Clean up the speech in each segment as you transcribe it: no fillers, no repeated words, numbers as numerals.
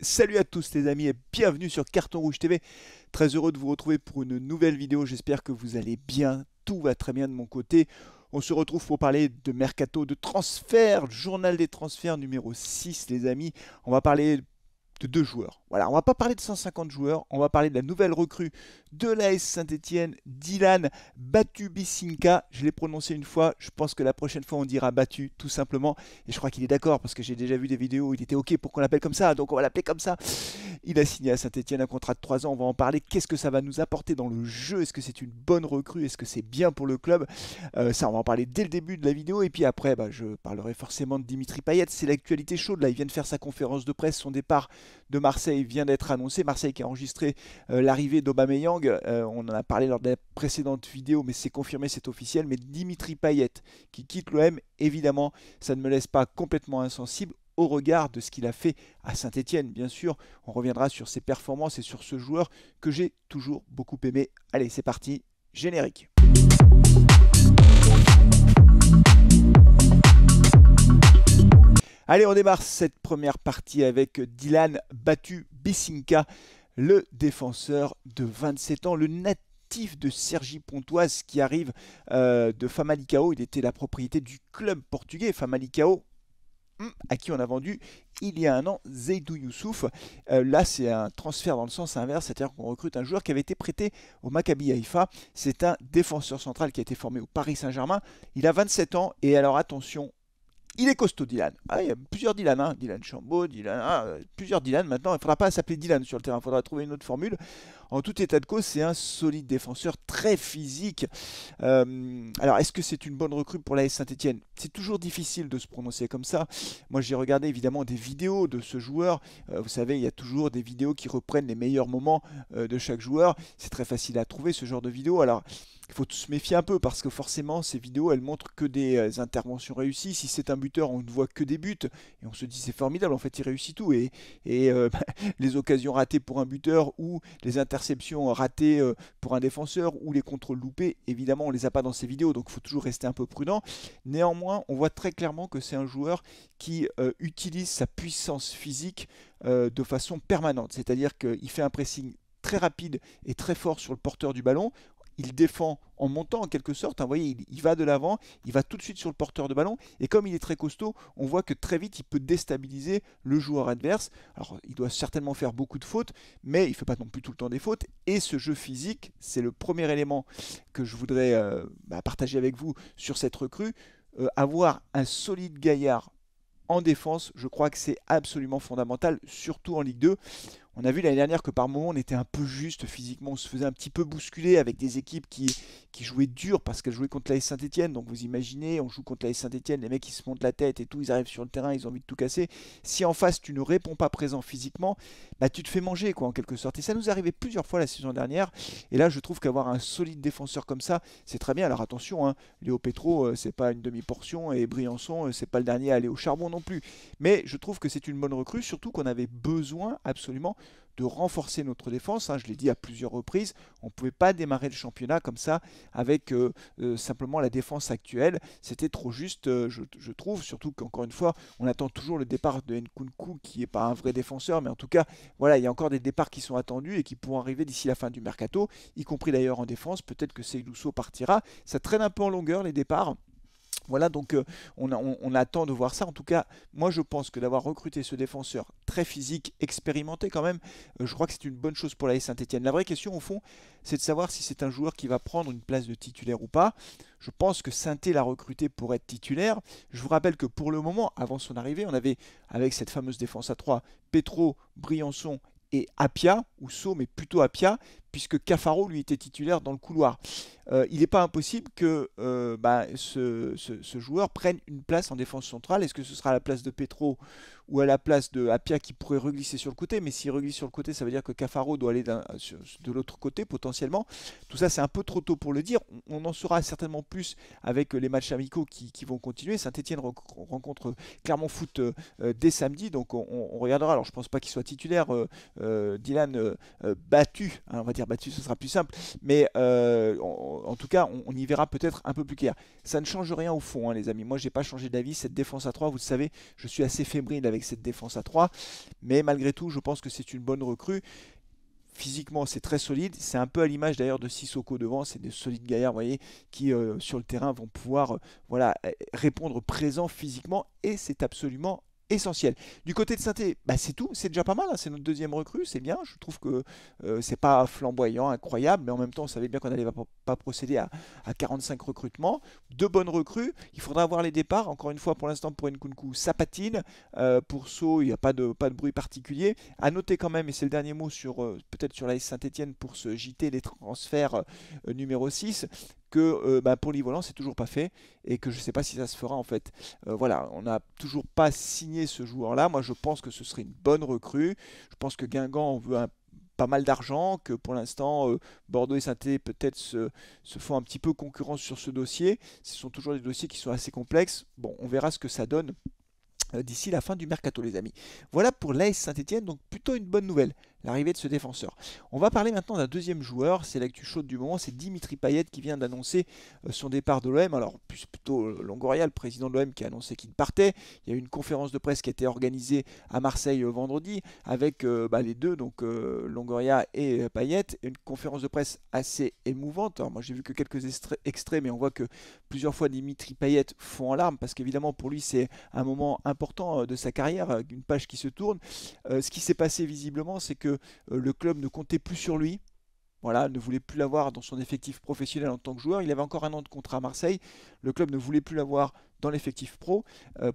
Salut à tous les amis et bienvenue sur Carton Rouge TV. Très heureux de vous retrouver pour une nouvelle vidéo. J'espère que vous allez bien. Tout va très bien de mon côté. On se retrouve pour parler de mercato, de transfert, journal des transferts numéro 6 les amis. On va parler de deux joueurs. Voilà, on va pas parler de 150 joueurs, on va parler de la nouvelle recrue de l'AS Saint-Etienne, Dylan Batu-Bisinca. Je l'ai prononcé une fois, je pense que la prochaine fois on dira Batu tout simplement. Et je crois qu'il est d'accord parce que j'ai déjà vu des vidéos où il était ok pour qu'on l'appelle comme ça, donc on va l'appeler comme ça. Il a signé à Saint-Etienne un contrat de 3 ans, on va en parler. Qu'est-ce que ça va nous apporter dans le jeu? Est-ce que c'est une bonne recrue? Est-ce que c'est bien pour le club? Ça, on va en parler dès le début de la vidéo. Et puis après, je parlerai forcément de Dimitri Payet. C'est l'actualité chaude. Là, il vient de faire sa conférence de presse. Son départ de Marseille vient d'être annoncé. Marseille qui a enregistré l'arrivée d'Aubameyang. On en a parlé lors de la précédente vidéo, mais c'est confirmé, c'est officiel. Mais Dimitri Payet qui quitte l'OM, évidemment, ça ne me laisse pas complètement insensible au regard de ce qu'il a fait à Saint-Etienne. Bien sûr, on reviendra sur ses performances et sur ce joueur que j'ai toujours beaucoup aimé. Allez, c'est parti, générique. Allez, on démarre cette première partie avec Dylan Batu-Bisinca, le défenseur de 27 ans, le natif de Cergy Pontoise qui arrive de Famalicão. Il était la propriété du club portugais Famalicão, à qui on a vendu il y a un an Seydou Youssouf. Là, c'est un transfert dans le sens inverse, c'est-à-dire qu'on recrute un joueur qui avait été prêté au Maccabi Haïfa. C'est un défenseur central qui a été formé au Paris Saint-Germain. Il a 27 ans et alors attention, il est costaud Dylan. Ah, il y a plusieurs Dylan, hein. Dylan Chambaud, plusieurs Dylan maintenant. Il ne faudra pas s'appeler Dylan sur le terrain, il faudra trouver une autre formule. En tout état de cause, c'est un solide défenseur très physique. Alors, est-ce que c'est une bonne recrue pour l'AS Saint-Etienne? C'est toujours difficile de se prononcer comme ça. Moi, j'ai regardé évidemment des vidéos de ce joueur. Vous savez, il y a toujours des vidéos qui reprennent les meilleurs moments de chaque joueur. C'est très facile à trouver ce genre de vidéos. Alors, il faut se méfier un peu parce que forcément ces vidéos elles montrent que des interventions réussies. Si c'est un buteur, on ne voit que des buts et on se dit c'est formidable, en fait il réussit tout. Et les occasions ratées pour un buteur ou les interceptions ratées pour un défenseur ou les contrôles loupés, évidemment on les a pas dans ces vidéos, donc il faut toujours rester un peu prudent. Néanmoins, on voit très clairement que c'est un joueur qui utilise sa puissance physique de façon permanente, c'est-à-dire qu'il fait un pressing très rapide et très fort sur le porteur du ballon. Il défend en montant en quelque sorte, hein, vous voyez, il va de l'avant, il va tout de suite sur le porteur de ballon, et comme il est très costaud, on voit que très vite il peut déstabiliser le joueur adverse. Alors il doit certainement faire beaucoup de fautes, mais il ne fait pas non plus tout le temps des fautes, et ce jeu physique, c'est le premier élément que je voudrais partager avec vous sur cette recrue. Avoir un solide gaillard en défense, je crois que c'est absolument fondamental, surtout en Ligue 2. On a vu l'année dernière que par moments on était un peu juste physiquement, on se faisait un petit peu bousculer avec des équipes qui jouaient dur parce qu'elles jouaient contre l'AS Saint-Etienne. Donc vous imaginez, on joue contre l'AS Saint-Etienne, les mecs ils se montent la tête et tout, ils arrivent sur le terrain, ils ont envie de tout casser. Si en face tu ne réponds pas présent physiquement, tu te fais manger quoi en quelque sorte. Et ça nous est arrivé plusieurs fois la saison dernière. Et là je trouve qu'avoir un solide défenseur comme ça, c'est très bien. Alors attention, hein, Léo Petro c'est pas une demi-portion et Briançon c'est pas le dernier à aller au charbon non plus. Mais je trouve que c'est une bonne recrue, surtout qu'on avait besoin absolument de renforcer notre défense. Je l'ai dit à plusieurs reprises, on ne pouvait pas démarrer le championnat comme ça avec simplement la défense actuelle. C'était trop juste, je trouve, surtout qu'encore une fois, on attend toujours le départ de Nkunku qui n'est pas un vrai défenseur, mais en tout cas, voilà, il y a encore des départs qui sont attendus et qui pourront arriver d'ici la fin du mercato, y compris d'ailleurs en défense. Peut-être que Seydou Sow partira. Ça traîne un peu en longueur les départs. Voilà, donc on attend de voir ça. En tout cas, moi je pense que d'avoir recruté ce défenseur très physique, expérimenté quand même, je crois que c'est une bonne chose pour l'AS Saint-Etienne. La vraie question au fond, c'est de savoir si c'est un joueur qui va prendre une place de titulaire ou pas. Je pense que Saint-Étienne l'a recruté pour être titulaire. Je vous rappelle que pour le moment, avant son arrivée, on avait, avec cette fameuse défense à 3, Petro, Briançon et Apia, ou Sow, mais plutôt Apia, puisque Cafaro lui était titulaire dans le couloir. Il n'est pas impossible que ce joueur prenne une place en défense centrale. Est-ce que ce sera à la place de Petro ou à la place de Apia qui pourrait reglisser sur le côté? Mais s'il reglisse sur le côté, ça veut dire que Cafaro doit aller de l'autre côté potentiellement. Tout ça, c'est un peu trop tôt pour le dire. On en saura certainement plus avec les matchs amicaux qui vont continuer. Saint-Etienne rencontre Clermont Foot dès samedi, donc on regardera. Alors, je ne pense pas qu'il soit titulaire, Dylan Batu, hein, on va dire tir battu, ce sera plus simple. Mais en tout cas, on y verra peut-être un peu plus clair. Ça ne change rien au fond, hein, les amis. Moi, j'ai pas changé d'avis. Cette défense à 3, vous le savez, je suis assez fébrile avec cette défense à 3. Mais malgré tout, je pense que c'est une bonne recrue. Physiquement, c'est très solide. C'est un peu à l'image d'ailleurs de Sissoko devant. C'est des solides gaillards, vous voyez, qui sur le terrain vont pouvoir voilà, répondre présent physiquement. Et c'est absolument essentiel. Du côté de Saint-Étienne, bah, c'est tout, c'est déjà pas mal, hein. C'est notre deuxième recrue, c'est bien. Je trouve que c'est pas flamboyant, incroyable, mais en même temps, on savait bien qu'on n'allait pas procéder à 45 recrutements. Deux bonnes recrues, il faudra voir les départs. Encore une fois, pour l'instant, pour Nkunku, ça patine. Pour So, il n'y a pas de bruit particulier. À noter quand même, et c'est le dernier mot sur peut-être sur l'AS Saint-Étienne pour ce JT des transferts numéro 6, que bah, pour l'Ivolant, c'est toujours pas fait et que je ne sais pas si ça se fera en fait. Voilà, on n'a toujours pas signé ce joueur-là. Moi, je pense que ce serait une bonne recrue. Je pense que Guingamp veut pas mal d'argent, que pour l'instant, Bordeaux et Saint-Étienne peut-être se font un petit peu concurrence sur ce dossier. Ce sont toujours des dossiers qui sont assez complexes. Bon, on verra ce que ça donne d'ici la fin du mercato, les amis. Voilà pour l'AS Saint-Étienne, donc plutôt une bonne nouvelle, l'arrivée de ce défenseur. On va parler maintenant d'un deuxième joueur, c'est l'actu chaude du moment, c'est Dimitri Payet qui vient d'annoncer son départ de l'OM. Alors plutôt Longoria, le président de l'OM, qui a annoncé qu'il partait. Il y a eu une conférence de presse qui a été organisée à Marseille vendredi avec les deux, donc Longoria et Payet. Une conférence de presse assez émouvante. Alors moi j'ai vu que quelques extraits, mais on voit que plusieurs fois Dimitri Payet fond en larmes parce qu'évidemment pour lui c'est un moment important de sa carrière, une page qui se tourne. Ce qui s'est passé visiblement, c'est que le club ne comptait plus sur lui. Voilà, ne voulait plus l'avoir dans son effectif professionnel en tant que joueur. Il avait encore un an de contrat à Marseille. Le club ne voulait plus l'avoir dans l'effectif pro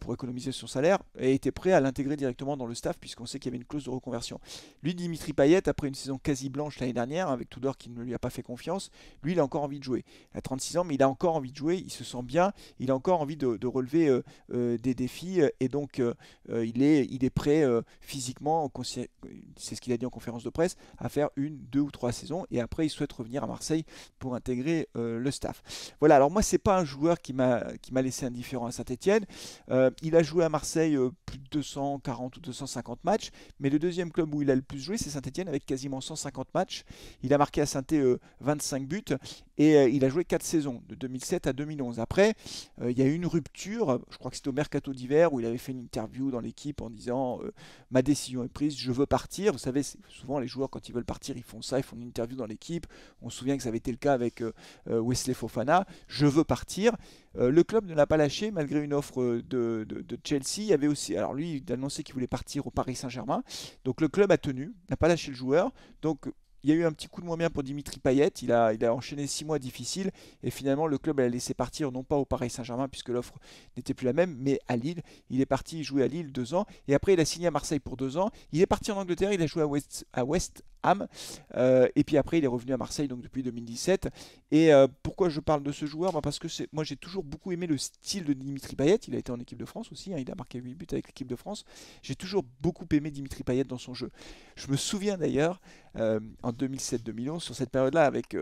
pour économiser son salaire et était prêt à l'intégrer directement dans le staff puisqu'on sait qu'il y avait une clause de reconversion. Lui, Dimitri Payet, après une saison quasi blanche l'année dernière avec Tudor qui ne lui a pas fait confiance, lui il a encore envie de jouer. Il a 36 ans mais il a encore envie de jouer, il se sent bien, il a encore envie de relever des défis et donc il est prêt physiquement, c'est ce qu'il a dit en conférence de presse, à faire une, deux ou trois saisons et après il souhaite revenir à Marseille pour intégrer le staff. Voilà, alors moi c'est pas un joueur qui m'a laissé indifférent à Saint-Étienne. Il a joué à Marseille plus de 240 ou 250 matchs, mais le deuxième club où il a le plus joué, c'est Saint-Étienne avec quasiment 150 matchs. Il a marqué à Saint-Étienne 25 buts et il a joué 4 saisons, de 2007 à 2011. Après, il y a eu une rupture, je crois que c'était au mercato d'hiver, où il avait fait une interview dans l'équipe en disant ma décision est prise, je veux partir. Vous savez, souvent les joueurs quand ils veulent partir, ils font ça, ils font une interview dans l'équipe. On se souvient que ça avait été le cas avec Wesley Fofana, je veux partir. Le club ne l'a pas lâché malgré une offre de Chelsea. Il y avait aussi, alors lui, il a annoncé qu'il voulait partir au Paris Saint-Germain. Donc le club a tenu, n'a pas lâché le joueur. Donc il y a eu un petit coup de moins bien pour Dimitri Payet. Il a enchaîné 6 mois difficiles et finalement le club l'a laissé partir non pas au Paris Saint-Germain puisque l'offre n'était plus la même, mais à Lille. Il est parti jouer à Lille 2 ans et après il a signé à Marseille pour 2 ans. Il est parti en Angleterre, il a joué à West Ham et puis après il est revenu à Marseille donc depuis 2017. Et pourquoi je parle de ce joueur? Parce que moi j'ai toujours beaucoup aimé le style de Dimitri Payet. Il a été en équipe de France aussi, hein, il a marqué 8 buts avec l'équipe de France. J'ai toujours beaucoup aimé Dimitri Payet dans son jeu. Je me souviens d'ailleurs en 2007-2011 sur cette période-là avec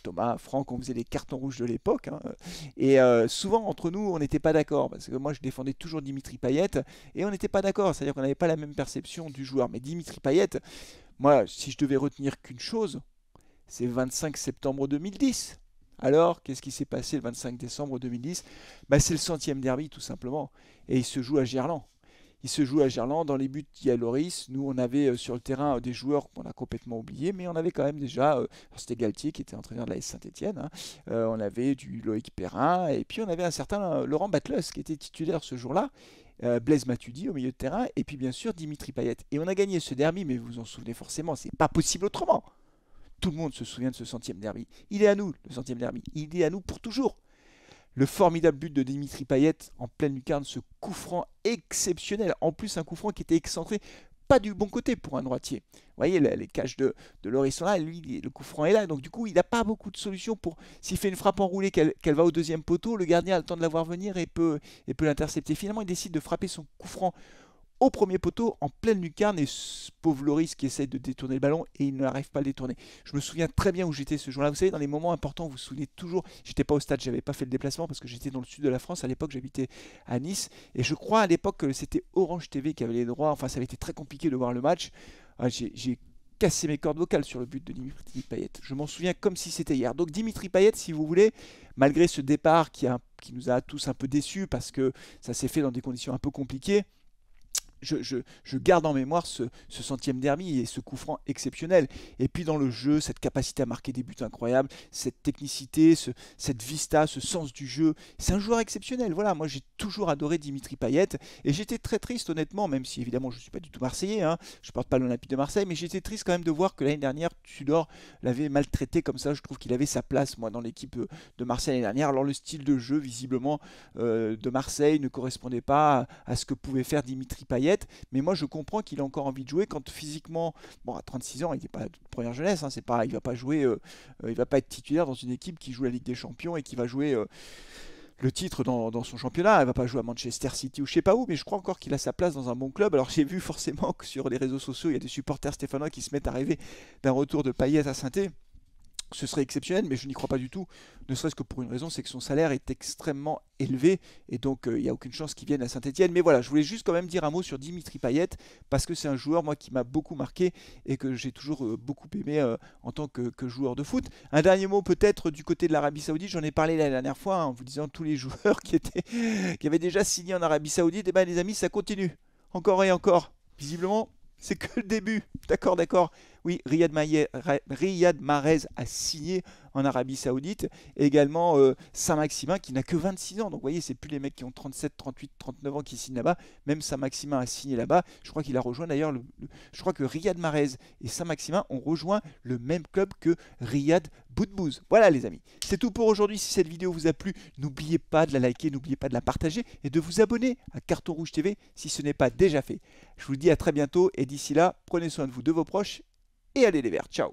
Thomas, Franck, on faisait les cartons rouges de l'époque. Hein, et souvent entre nous on n'était pas d'accord parce que moi je défendais toujours Dimitri Payet et on n'était pas d'accord. C'est-à-dire qu'on n'avait pas la même perception du joueur. Mais Dimitri Payet, moi si je devais retenir qu'une chose, c'est 25 septembre 2010. Alors, qu'est-ce qui s'est passé le 25 décembre 2010? C'est le 100e derby tout simplement. Et il se joue à Gerland. Il se joue à Gerland. Dans les buts, il y a Loris. Nous, on avait sur le terrain des joueurs qu'on a complètement oubliés, mais on avait quand même déjà, c'était Galtier qui était entraîneur de la Saint-Étienne. Hein. On avait du Loïc Perrin. Et puis on avait un certain Laurent Batleus qui était titulaire ce jour-là. Blaise Matuidi au milieu de terrain. Et puis bien sûr Dimitri Payet. Et on a gagné ce derby, mais vous vous en souvenez forcément, c'est pas possible autrement. Tout le monde se souvient de ce 100e derby. Il est à nous, le 100e derby. Il est à nous pour toujours. Le formidable but de Dimitri Payet en pleine lucarne, ce coup franc exceptionnel. En plus, un coup franc qui était excentré, pas du bon côté pour un droitier. Vous voyez, les cages de Loris sont là, lui, le coup franc est là. Donc du coup, il n'a pas beaucoup de solutions pour... S'il fait une frappe enroulée, qu'elle va au deuxième poteau, le gardien a le temps de la voir venir et peut l'intercepter. Finalement, il décide de frapper son coup franc au premier poteau, en pleine lucarne, et ce pauvre Loris qui essaie de détourner le ballon et il n'arrive pas à le détourner. Je me souviens très bien où j'étais ce jour-là. Vous savez, dans les moments importants, vous vous souvenez toujours, j'étais pas au stade, j'avais pas fait le déplacement parce que j'étais dans le sud de la France. À l'époque, j'habitais à Nice et je crois à l'époque que c'était Orange TV qui avait les droits. Enfin, ça avait été très compliqué de voir le match. J'ai cassé mes cordes vocales sur le but de Dimitri Payet. Je m'en souviens comme si c'était hier. Donc Dimitri Payet, si vous voulez, malgré ce départ qui nous a tous un peu déçus parce que ça s'est fait dans des conditions un peu compliquées, je garde en mémoire ce centième derby et ce coup franc exceptionnel. Et puis dans le jeu, cette capacité à marquer des buts incroyables, cette technicité, cette vista, ce sens du jeu. C'est un joueur exceptionnel. Voilà, moi j'ai toujours adoré Dimitri Payet. Et j'étais très triste honnêtement, même si évidemment je ne suis pas du tout marseillais, hein, je ne porte pas l'Olympique de Marseille, mais j'étais triste quand même de voir que l'année dernière, Tudor l'avait maltraité comme ça. Je trouve qu'il avait sa place, moi, dans l'équipe de Marseille l'année dernière. Alors le style de jeu, visiblement, de Marseille ne correspondait pas à ce que pouvait faire Dimitri Payet. Mais moi je comprends qu'il a encore envie de jouer quand physiquement, bon à 36 ans il n'est pas de première jeunesse, hein, c'est pas, il va pas jouer, il va pas être titulaire dans une équipe qui joue la Ligue des Champions et qui va jouer le titre dans son championnat. Elle va pas jouer à Manchester City ou je sais pas où, mais je crois encore qu'il a sa place dans un bon club. Alors j'ai vu forcément que sur les réseaux sociaux il y a des supporters stéphanois qui se mettent à rêver d'un retour de Payet à Saint-Étienne. Ce serait exceptionnel, mais je n'y crois pas du tout, ne serait-ce que pour une raison, c'est que son salaire est extrêmement élevé, et donc il n'y a aucune chance qu'il vienne à Saint-Étienne. Mais voilà, je voulais juste quand même dire un mot sur Dimitri Payet, parce que c'est un joueur, moi, qui m'a beaucoup marqué, et que j'ai toujours beaucoup aimé en tant que joueur de foot. Un dernier mot peut-être du côté de l'Arabie Saoudite, j'en ai parlé la dernière fois, hein, en vous disant tous les joueurs qui avaient déjà signé en Arabie Saoudite, et bien les amis, ça continue, encore et encore, visiblement. C'est que le début. D'accord, d'accord. Oui, Riyad Mahrez a signé en Arabie Saoudite. Et également Saint-Maximin qui n'a que 26 ans. Donc vous voyez, c'est plus les mecs qui ont 37, 38, 39 ans qui signent là-bas. Même Saint-Maximin a signé là-bas. Je crois qu'il a rejoint d'ailleurs, je crois que Riyad Mahrez et Saint-Maximin ont rejoint le même club que Riyad Boudbouz. Voilà les amis. C'est tout pour aujourd'hui. Si cette vidéo vous a plu, n'oubliez pas de la liker, n'oubliez pas de la partager et de vous abonner à Carton Rouge TV si ce n'est pas déjà fait. Je vous dis à très bientôt et d'ici là, prenez soin de vous, de vos proches et allez les Verts. Ciao.